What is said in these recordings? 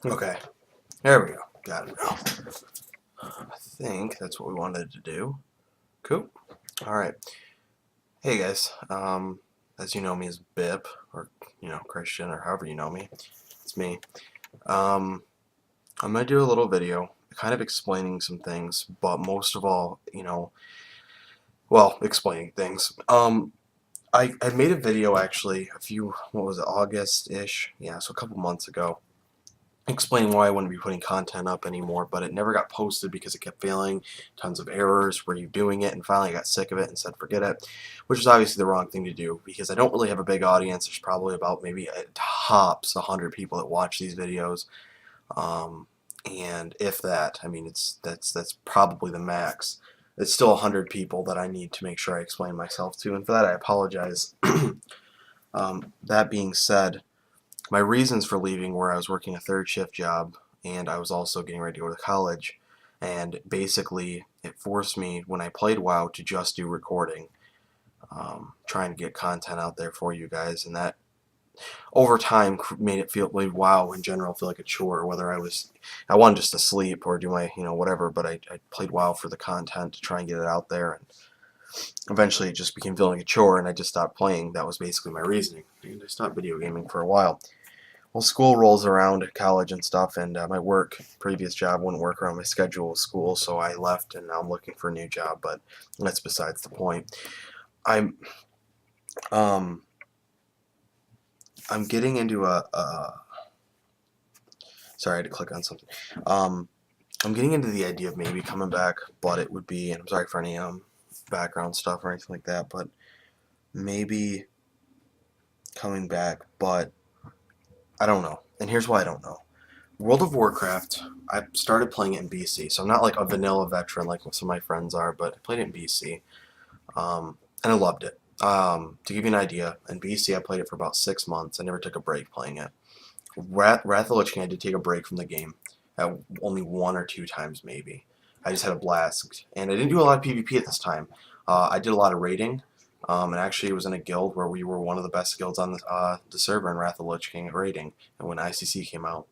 Okay, there we go. Got it now. I think that's what we wanted to do. Cool. All right. Hey guys. As you know me as Bipp, or Christian, or however you know me. It's me. Um, I'm gonna do a little video, kind of explaining some things, but most of all, explaining things. I made a video actually what was it, August-ish? Yeah, so a couple months ago, explaining why I wouldn't be putting content up anymore, but it never got posted because it kept failing, tons of errors, were you doing it, and finally I got sick of it and said forget it, which is obviously the wrong thing to do because I don't really have a big audience. There's probably about maybe at tops 100 people that watch these videos, and if that, I mean that's probably the max. It's still 100 people that I need to make sure I explain myself to, and for that I apologize. That being said, my reasons for leaving were I was working a third shift job and I was also getting ready to go to college, and basically it forced me when I played WoW to just do recording, trying to get content out there for you guys, and that over time made WoW in general feel like a chore. Whether I wanted just to sleep or do my whatever, but I played WoW for the content to try and get it out there, and eventually it just became feeling like a chore and I just stopped playing. That was basically my reasoning, and I stopped video gaming for a while. Well, school rolls around at college and stuff, and my previous job wouldn't work around my schedule with school, so I left, and now I'm looking for a new job, but that's besides the point. I'm um I'm getting into sorry, I had to click on something. I'm getting into the idea of maybe coming back, but it would be, and I'm sorry for any background stuff or anything like that, but maybe coming back, but I don't know. And here's why I don't know. World of Warcraft, I started playing it in BC, so I'm not like a vanilla veteran like some of my friends are, but I played it in BC, and I loved it. To give you an idea, in BC I played it for about 6 months. I never took a break playing it. Wrath of the Lich King, I did take a break from the game, only one or two times maybe. I just had a blast, and I didn't do a lot of PvP at this time. I did a lot of raiding, and actually was in a guild where we were one of the best guilds on the server in Wrath of the Lich King at raiding, and when ICC came out.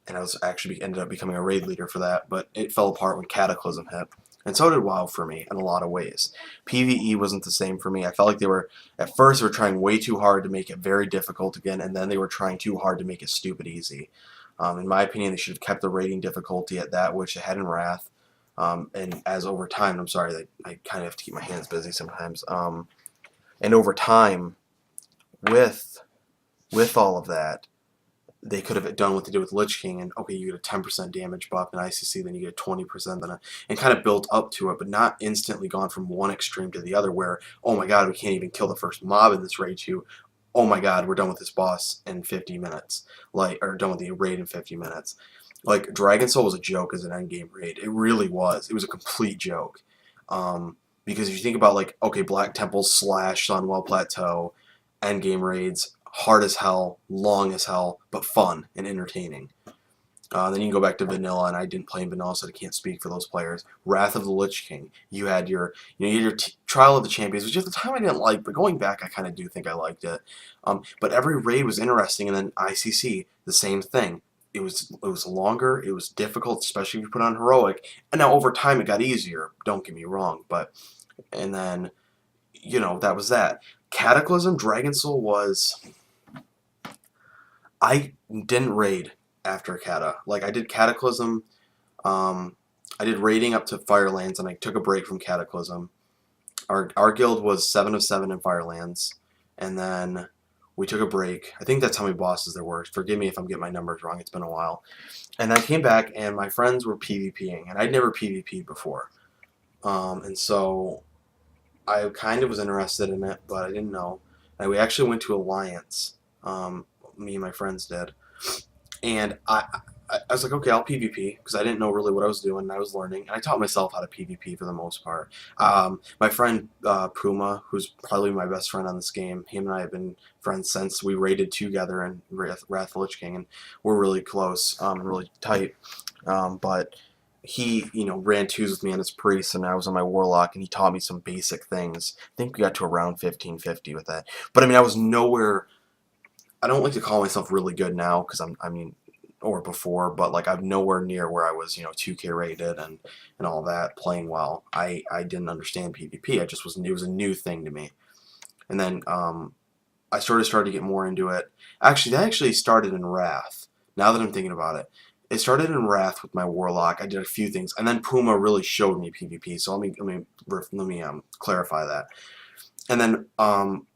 And I was actually ended up becoming a raid leader for that, but it fell apart when Cataclysm hit. And so did WoW for me in a lot of ways. PvE wasn't the same for me. I felt like at first they were trying way too hard to make it very difficult again, and then they were trying too hard to make it stupid easy. In my opinion, they should have kept the rating difficulty at that which it had in Wrath. And as over time, I'm sorry, I kind of have to keep my hands busy sometimes. And over time, with all of that, they could have done what they did with Lich King, and okay, you get a 10% damage buff in ICC, then you get 20%, and kind of built up to it, but not instantly gone from one extreme to the other where, oh my god, we can't even kill the first mob in this raid to, oh my god, we're done with this boss in 50 minutes, or done with the raid in 50 minutes. Like, Dragon Soul was a joke as an endgame raid. It really was. It was a complete joke. Because if you think about, like, okay, Black Temple / Sunwell Plateau, endgame raids, hard as hell, long as hell, but fun and entertaining. Then you can go back to vanilla, and I didn't play in vanilla, so I can't speak for those players. Wrath of the Lich King. You had your Trial of the Champions, which at the time I didn't like, but going back, I kind of do think I liked it. But every raid was interesting, and then ICC, the same thing. It was longer, it was difficult, especially if you put on heroic, and now over time it got easier. Don't get me wrong, and then that was that. Cataclysm, Dragon Soul was. I didn't raid after Cata. Like, I did Cataclysm, I did raiding up to Firelands, and I took a break from Cataclysm. Our guild was 7 of 7 in Firelands, and then we took a break. I think that's how many bosses there were. Forgive me if I'm getting my numbers wrong. It's been a while. And I came back, and my friends were PvPing, and I'd never PvP'd before. And so I kind of was interested in it, but I didn't know. And we actually went to Alliance. Me and my friends did, and I was like, okay, I'll PvP, because I didn't know really what I was doing, and I was learning, and I taught myself how to PvP for the most part. My friend Puma, who's probably my best friend on this game, him and I have been friends since we raided together in Wrath of the Lich King, and we're really close, really tight, but he, ran twos with me on his priest, and I was on my warlock, and he taught me some basic things. I think we got to around 1550 with that, but I mean, I was nowhere. I don't like to call myself really good now, because or before, but like I'm nowhere near where I was, 2K rated and all that, playing well. I didn't understand PvP. It was a new thing to me. And then I started to get more into it. Actually, that actually started in Wrath. Now that I'm thinking about it, it started in Wrath with my Warlock. I did a few things, and then Puma really showed me PvP. So let me clarify that. And then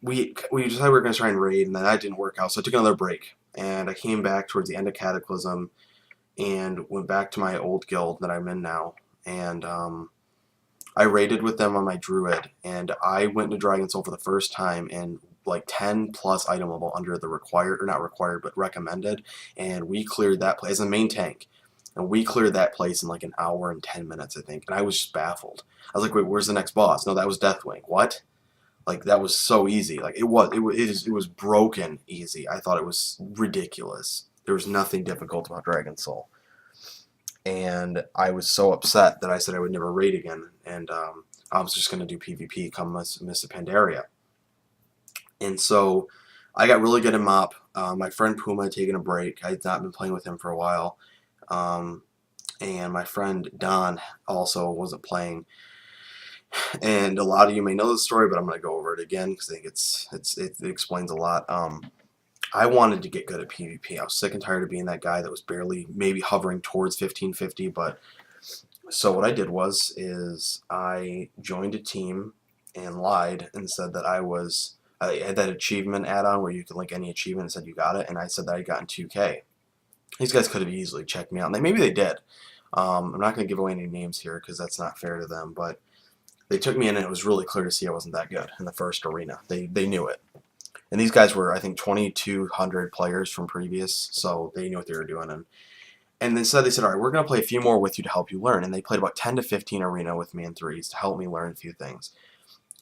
we decided we were going to try and raid, and then that didn't work out. So I took another break, and I came back towards the end of Cataclysm, and went back to my old guild that I'm in now, and I raided with them on my druid, and I went to Dragon Soul for the first time in like 10 plus item level under the required, or not required, but recommended, and we cleared that place as a main tank, and we cleared that place in like an hour and 10 minutes, I think, and I was just baffled. I was like, wait, where's the next boss? No, that was Deathwing. What? Like, that was so easy. Like, it was broken easy. I thought it was ridiculous. There was nothing difficult about Dragon Soul. And I was so upset that I said I would never raid again, and I was just going to do PvP come Mists of Pandaria. And so I got really good at MOP. My friend Puma had taken a break. I had not been playing with him for a while. And my friend Don also wasn't playing. And a lot of you may know the story, but I'm going to go over it again because I think it explains a lot. I wanted to get good at PvP. I was sick and tired of being that guy that was barely maybe hovering towards 1550. But so what I did is I joined a team and lied and said that I had that achievement add-on where you could link any achievement and said you got it, and I said that I got in 2K. These guys could have easily checked me out, and maybe they did. I'm not going to give away any names here because that's not fair to them, but they took me in, and it was really clear to see I wasn't that good in the first arena. They knew it. And these guys were, I think, 2,200 players from previous, so they knew what they were doing. And they said, all right, we're going to play a few more with you to help you learn. And they played about 10 to 15 arena with me in threes to help me learn a few things.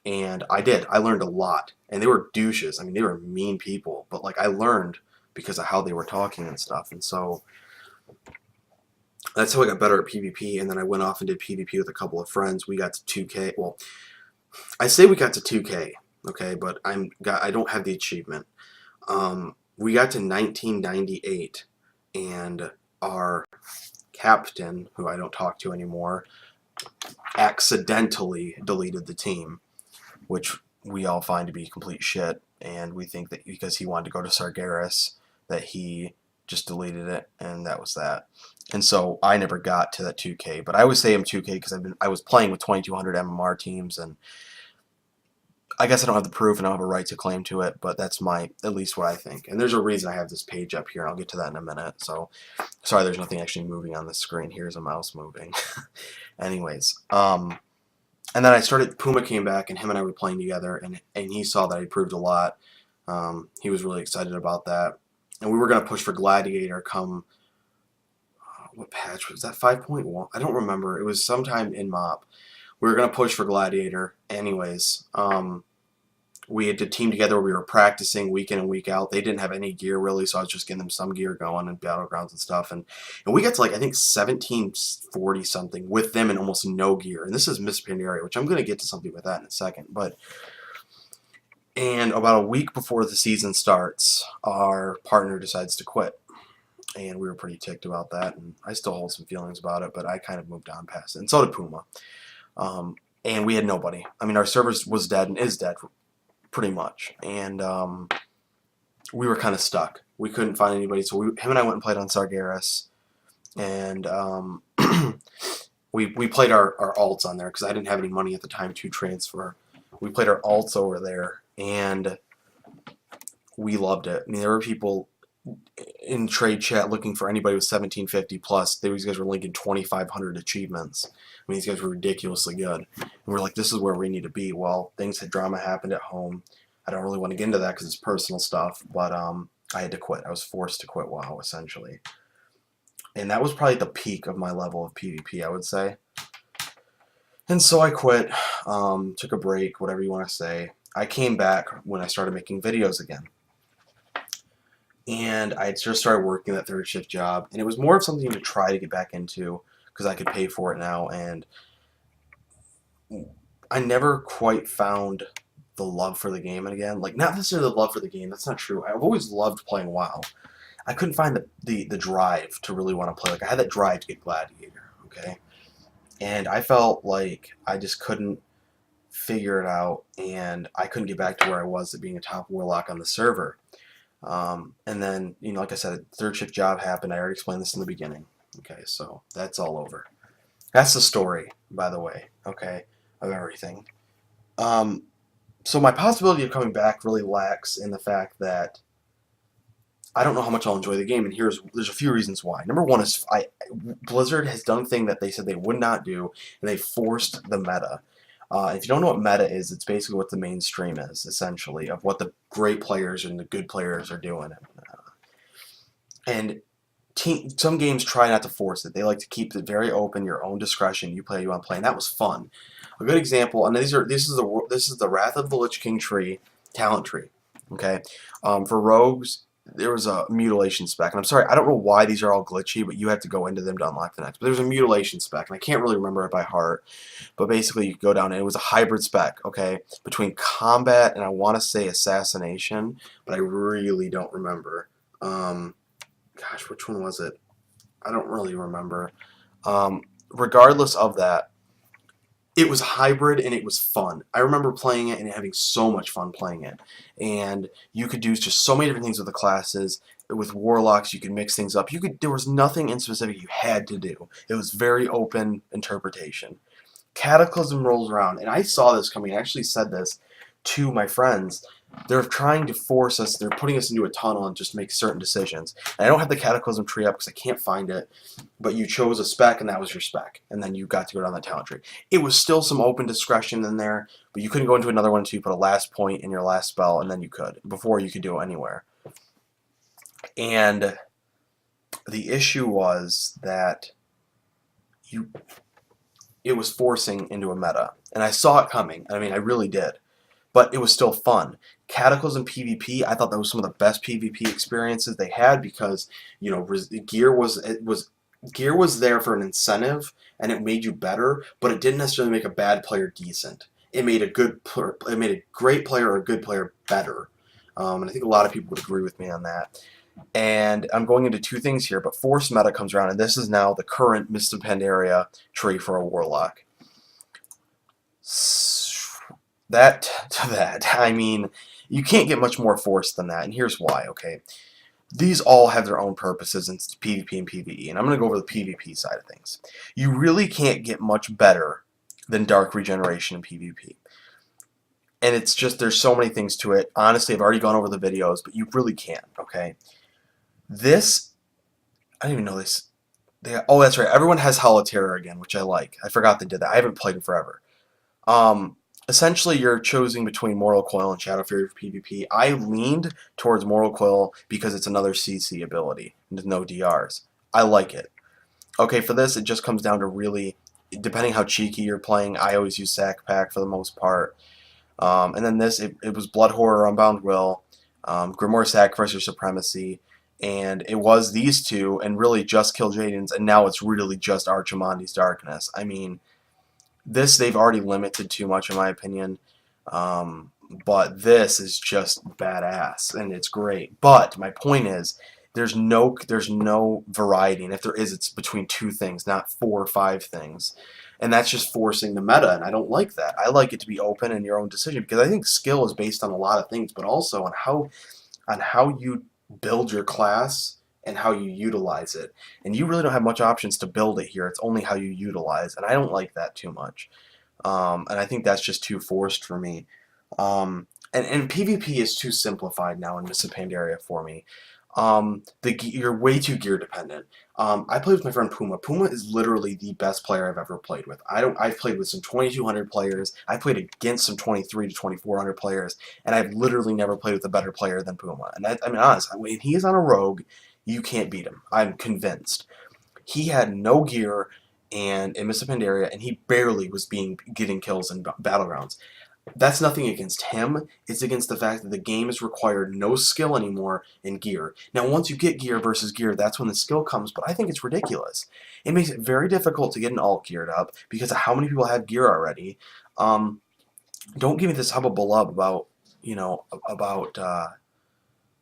And I did. I learned a lot. And they were douches. I mean, they were mean people. But, like, I learned because of how they were talking and stuff. And so that's how I got better at PvP. And then I went off and did PvP with a couple of friends. We got to 2K. Well, I say we got to 2K. Okay, but I don't have the achievement. We got to 1998, and our captain, who I don't talk to anymore, accidentally deleted the team, which we all find to be complete shit, and we think that because he wanted to go to Sargeras, that he just deleted it, and that was that. And so I never got to that 2K, but I always say I'm 2K because I was playing with 2,200 MMR teams, and I guess I don't have the proof and I don't have a right to claim to it, but that's at least what I think. And there's a reason I have this page up here. I'll get to that in a minute. So, sorry, there's nothing actually moving on the screen. Here's a mouse moving. Anyways, and then Puma came back, and him and I were playing together, and he saw that I improved a lot. He was really excited about that. And we were going to push for Gladiator come, what patch was that, 5.1? I don't remember. It was sometime in MOP. We were going to push for Gladiator. Anyways, we had to team together where we were practicing week in and week out. They didn't have any gear, really, so I was just getting them some gear going and Battlegrounds and stuff. And we got to, like, I think 1740-something with them and almost no gear. And this is Mists of Pandaria, which I'm going to get to something with that in a second. And about a week before the season starts, our partner decides to quit. And we were pretty ticked about that. And I still hold some feelings about it, but I kind of moved on past it. And so did Puma. And we had nobody. I mean, our server was dead and is dead, pretty much. And we were kind of stuck. We couldn't find anybody, so him and I went and played on Sargeras. And we played our alts on there because I didn't have any money at the time to transfer. We played our alts over there, and we loved it. I mean, there were people in trade chat looking for anybody with 1750 plus. These guys were linking 2,500 achievements. I mean, these guys were ridiculously good. And we're like, this is where we need to be. Well, drama happened at home. I don't really want to get into that because it's personal stuff, but I had to quit. I was forced to quit WoW, essentially. And that was probably the peak of my level of PvP, I would say. And so I quit, took a break, whatever you want to say. I came back when I started making videos again. And I just started working that third shift job, and it was more of something to try to get back into because I could pay for it now, and I never quite found the love for the game again. Like, not necessarily the love for the game, that's not true. I've always loved playing WoW. I couldn't find the drive to really want to play. Like I had that drive to get Gladiator, okay, and I felt like I just couldn't figure it out, and I couldn't get back to where I was at being a top warlock on the server. And then, like I said, a third shift job happened. I already explained this in the beginning. Okay, so that's all over. That's the story, by the way. Okay, of everything. Um, so my possibility of coming back really lacks in the fact that I don't know how much I'll enjoy the game, and there's a few reasons why. Number one is Blizzard has done a thing that they said they would not do, and they forced the meta. If you don't know what meta is, it's basically what the mainstream is, essentially, of what the great players and the good players are doing. And some games try not to force it. They like to keep it very open, your own discretion. You play, you want to play, and that was fun. A good example, and this is the Wrath of the Lich King tree, talent tree. Okay, for rogues, there was a mutilation spec, and I'm sorry, I don't know why these are all glitchy, but you have to go into them to unlock the next. But there's a mutilation spec, and I can't really remember it by heart. But basically, you go down, and it was a hybrid spec, okay, between combat and I want to say assassination, but I really don't remember. Gosh, which one was it? I don't really remember. Regardless of that, it was hybrid and it was fun. I remember playing it and having so much fun playing it. And you could do just so many different things with the classes. With warlocks, you could mix things up. There was nothing in specific you had to do. It was very open interpretation. Cataclysm rolls around, and I saw this coming. I actually said this to my friends. They're trying to force us, they're putting us into a tunnel and just make certain decisions. And I don't have the Cataclysm tree up because I can't find it, but you chose a spec and that was your spec, and then you got to go down the talent tree. It was still some open discretion in there, but you couldn't go into another one until you put a last point in your last spell, and then you could. Before, you could do it anywhere. And the issue was that it was forcing into a meta. And I saw it coming. I mean, I really did. But it was still fun. Cataclysm PvP, I thought that was some of the best PvP experiences they had because, gear was there for an incentive and it made you better, but it didn't necessarily make a bad player decent. It made a great player or a good player better. And I think a lot of people would agree with me on that. And I'm going into two things here, but Force Meta comes around, and this is now the current Mist of Pandaria tree for a Warlock. I mean, you can't get much more Force than that, and here's why, okay? These all have their own purposes in PvP and PvE, and I'm going to go over the PvP side of things. You really can't get much better than Dark Regeneration in PvP. And it's just, there's so many things to it. Honestly, I've already gone over the videos, but you really can't, okay? This, I didn't even know this. Oh, that's right. Everyone has Hall of Terror again, which I like. I forgot they did that. I haven't played in forever. Essentially, you're choosing between Mortal Coil and Shadow Fury for PvP. I leaned towards Mortal Coil because it's another CC ability. There's no DRs. I like it. Okay, for this, it just comes down to really, depending how cheeky you're playing, I always use Sack Pack for the most part. And then this, it was Blood Horror, Unbound Will, Grimoire Sacrifice or Supremacy, and it was these two, and really just Kill Jaden's, and now it's really just Archimonde's Darkness. I mean, this they've already limited too much in my opinion, but this is just badass, and it's great. But my point is, there's no variety, and if there is, it's between two things, not 4 or 5 things. And that's just forcing the meta, and I don't like that. I like it to be open and your own decision, because I think skill is based on a lot of things, but also on how you build your class and how you utilize it. And you really don't have much options to build it here. It's only how you utilize, and I don't like that too much. And I think that's just too forced for me. And PvP is too simplified now in Mist of Pandaria for me. You're way too gear dependent. I played with my friend Puma. Puma is literally the best player I've ever played with. I've played with some 2,200 players. I played against some 2,300 to 2,400 players, and I've literally never played with a better player than Puma. And I mean, honestly, when he is on a rogue, you can't beat him. I'm convinced. He had no gear and in Mist of Pandaria, and he barely was getting kills in battlegrounds. That's nothing against him. It's against the fact that the game has required no skill anymore in gear. Now, once you get gear versus gear, that's when the skill comes, but I think it's ridiculous. It makes it very difficult to get an alt geared up because of how many people have gear already. Don't give me this hubba ballub about,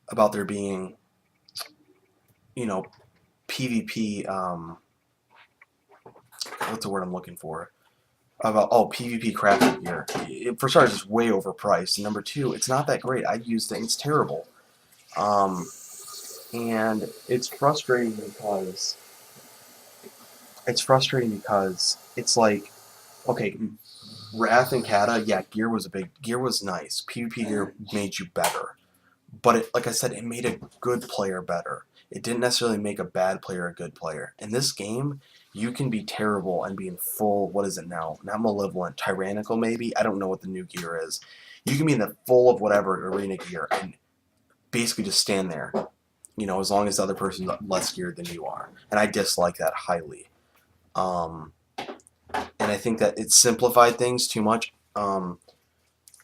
about there being you know, PvP. What's the word I'm looking for? About PvP crafting gear. For starters, it's way overpriced. And number two, it's not that great. I used it. It's terrible. Um, and it's frustrating because it's like, okay, Wrath and Kata, yeah, gear was nice. PvP gear made you better, but like I said, it made a good player better. It didn't necessarily make a bad player a good player. In this game, you can be terrible and be in full, what is it now? Not malevolent, tyrannical maybe. I don't know what the new gear is. You can be in the full of whatever arena gear and basically just stand there. As long as the other person's less geared than you are, and I dislike that highly. Um, and I think that it simplified things too much.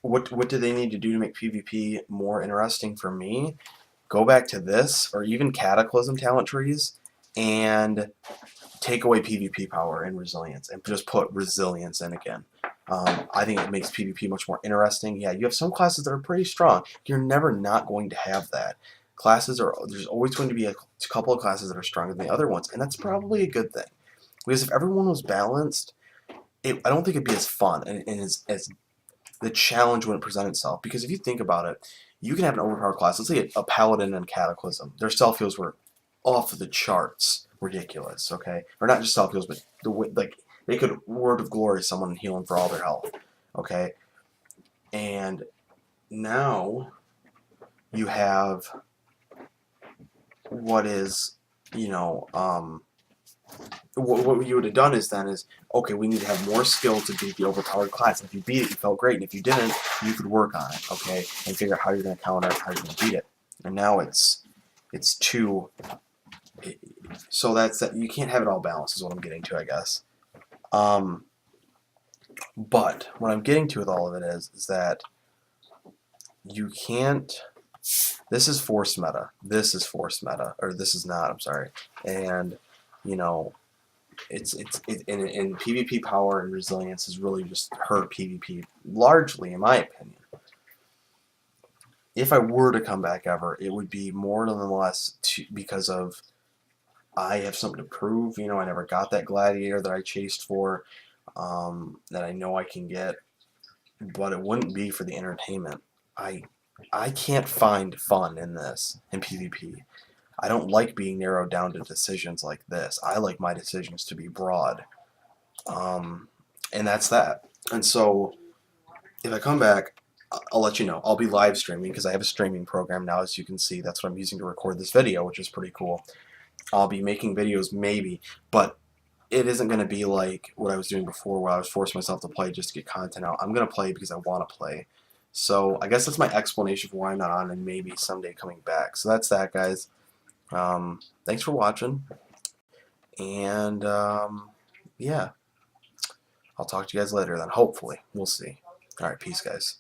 What do they need to do to make PvP more interesting for me? Go back to this, or even Cataclysm talent trees, and take away PvP power and resilience, and just put resilience in again. I think it makes PvP much more interesting. Yeah, you have some classes that are pretty strong. You're never not going to have that. There's always going to be a couple of classes that are stronger than the other ones, and that's probably a good thing. Because if everyone was balanced, I don't think it'd be as fun and as the challenge wouldn't present itself. Because if you think about it, you can have an overpowered class. Let's say a Paladin and Cataclysm. Their self heals were off the charts ridiculous. Okay, or not just self heals, but they could Word of Glory someone and heal them for all their health. Okay, and now you have what is what you would have done is okay, we need to have more skill to beat the overpowered class. And if you beat it, you felt great, and if you didn't, you could work on it, okay, and figure out how you're going to counter it, how you're going to beat it. And now it's too. So that's that. You can't have it all balanced, is what I'm getting to, I guess. But what I'm getting to with all of it is that you can't. This is forced meta. This is forced meta, or this is not. I'm sorry, and you know it's in PvP power and resilience has really just hurt PvP largely, in my opinion. If I were to come back ever, it would be more than less because of I have something to prove. I never got that gladiator that I chased for, that I know I can get, but it wouldn't be for the entertainment. I can't find fun in PvP. I don't like being narrowed down to decisions like this. I like my decisions to be broad. And that's that. And so, if I come back, I'll let you know. I'll be live streaming because I have a streaming program now, as you can see. That's what I'm using to record this video, which is pretty cool. I'll be making videos maybe, but it isn't going to be like what I was doing before where I was forcing myself to play just to get content out. I'm going to play because I want to play. So I guess that's my explanation for why I'm not on and maybe someday coming back. So that's that, guys. Thanks for watching. And yeah, I'll talk to you guys later then. Hopefully. We'll see. Alright, peace, guys.